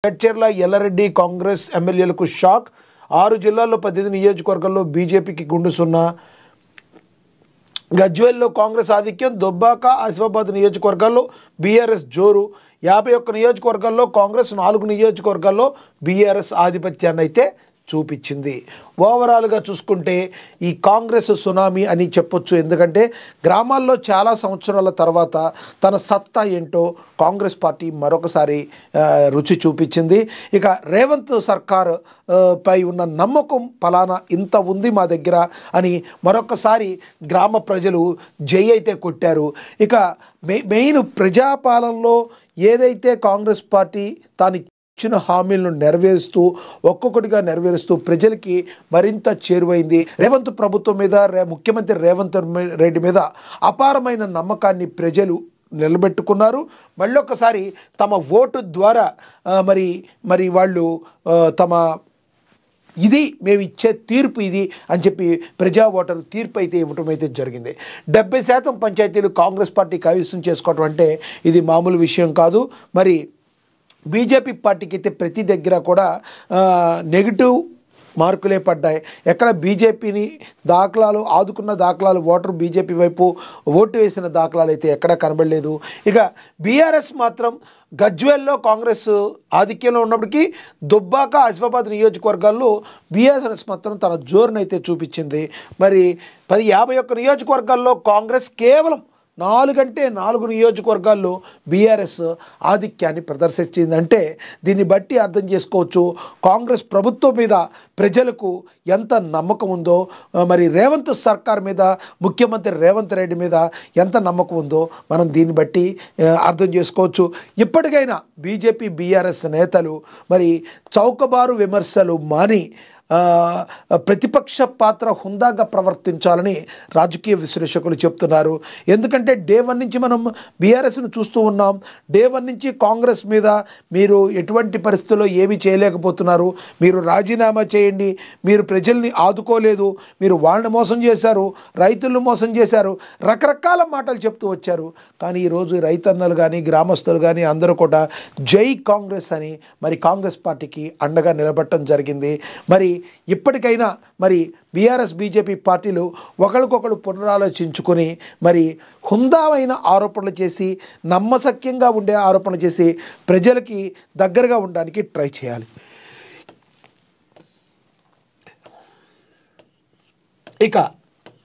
గడ్చెర్ల ఎల్లారెడ్డి కాంగ్రెస్ ఎమ్మెల్యేలకు షాక్. 6 జిల్లాల్లో 18 నియోజకవర్గాల్లో బీజేపీకి గుండు సున్నా. గజ్వేల్లో కాంగ్రెస్ ఆధిక్యం. దుబ్బాక, ఆసిఫాబాద్ నియోజకవర్గాల్లో బీఆర్ఎస్ జోరు. 51 నియోజకవర్గాల్లో కాంగ్రెస్, 4 నియోజకవర్గాల్లో బీఆర్ఎస్ ఆధిపత్యాన్ని అయితే చూపించింది. ఓవరాల్గా చూసుకుంటే ఈ కాంగ్రెస్ సునామీ అని చెప్పొచ్చు. ఎందుకంటే గ్రామాల్లో చాలా సంవత్సరాల తర్వాత తన సత్తా ఏంటో కాంగ్రెస్ పార్టీ మరొకసారి రుచి చూపించింది. ఇక రేవంత్ సర్కార్ పై ఉన్న నమ్మకం ఫలానా ఇంత ఉంది మా దగ్గర అని మరొకసారి గ్రామ ప్రజలు జై అయితే కొట్టారు. ఇక మెయిన్ ప్రజాపాలనలో ఏదైతే కాంగ్రెస్ పార్టీ తాను ఇచ్చిన హామీలను నెరవేరుస్తూ ఒక్కొక్కటిగా నెరవేరుస్తూ ప్రజలకి మరింత చేరువైంది. రేవంత్ ప్రభుత్వం మీద, ముఖ్యమంత్రి రేవంత్ రెడ్డి మీద అపారమైన నమ్మకాన్ని ప్రజలు నిలబెట్టుకున్నారు. మళ్ళొకసారి తమ ఓటు ద్వారా మరి వాళ్ళు తమ ఇది మేము ఇచ్చే తీర్పు ఇది అని చెప్పి ప్రజా ఓటరు తీర్పు అయితే ఇవ్వటం అయితే జరిగింది. 70% పంచాయతీలు కాంగ్రెస్ పార్టీ కైవసం చేసుకోవటం అంటే ఇది మామూలు విషయం కాదు. మరి బీజేపీ పార్టీకి అయితే ప్రతి దగ్గర కూడా నెగిటివ్ మార్కులే పడ్డాయి. ఎక్కడ బీజేపీని దాఖలాలు ఆదుకున్న దాఖలాలు, ఓటరు బీజేపీ వైపు ఓటు వేసిన దాఖలాలు అయితే ఎక్కడా కనబడలేదు. ఇక బీఆర్ఎస్ మాత్రం గజ్వేల్లో కాంగ్రెస్ ఆధిక్యంలో ఉన్నప్పటికీ దుబ్బాక, ఆసిఫాబాద్ నియోజకవర్గాల్లో బీఆర్ఎస్ మాత్రం తన జోరునైతే చూపించింది. మరి 51 నియోజకవర్గాల్లో కాంగ్రెస్ కేవలం 4 నియోజకవర్గాల్లో బీఆర్ఎస్ ఆధిక్యాన్ని ప్రదర్శించిందంటే దీన్ని బట్టి అర్థం చేసుకోవచ్చు కాంగ్రెస్ ప్రభుత్వం మీద ప్రజలకు ఎంత నమ్మకం ఉందో, మరి రేవంత్ సర్కార్ మీద, ముఖ్యమంత్రి రేవంత్ రెడ్డి మీద ఎంత నమ్మకం ఉందో మనం దీన్ని బట్టి అర్థం చేసుకోవచ్చు. ఇప్పటికైనా బీజేపీ బీఆర్ఎస్ నేతలు మరి చౌకబారు విమర్శలు మాని ప్రతిపక్ష పాత్ర హుందాగా ప్రవర్తించాలని రాజకీయ విశ్లేషకులు చెప్తున్నారు. ఎందుకంటే డే 1 నుంచి మనం బీఆర్ఎస్ను చూస్తూ ఉన్నాం. డే 1 నుంచి కాంగ్రెస్ మీద మీరు ఎటువంటి పరిస్థితుల్లో ఏమీ చేయలేకపోతున్నారు, మీరు రాజీనామా చేయండి, మీరు ప్రజల్ని ఆదుకోలేదు, మీరు వాళ్ళని మోసం చేశారు, రైతులను మోసం చేశారు, రకరకాల మాటలు చెప్తూ వచ్చారు. కానీ ఈరోజు రైతన్నలు కానీ గ్రామస్తులు కానీ అందరూ కూడా జై కాంగ్రెస్ అని మరి కాంగ్రెస్ పార్టీకి అండగా నిలబడటం జరిగింది. మరి ఇప్పటికైనా మరి బీఆర్ఎస్ బీజేపీ పార్టీలు ఒకరికొకరు పునరాలోచించుకొని మరి హుందామైన ఆరోపణలు చేసి, నమ్మశక్యంగా ఉండే ఆరోపణలు చేసి ప్రజలకి దగ్గరగా ఉండడానికి ట్రై చేయాలి. ఇక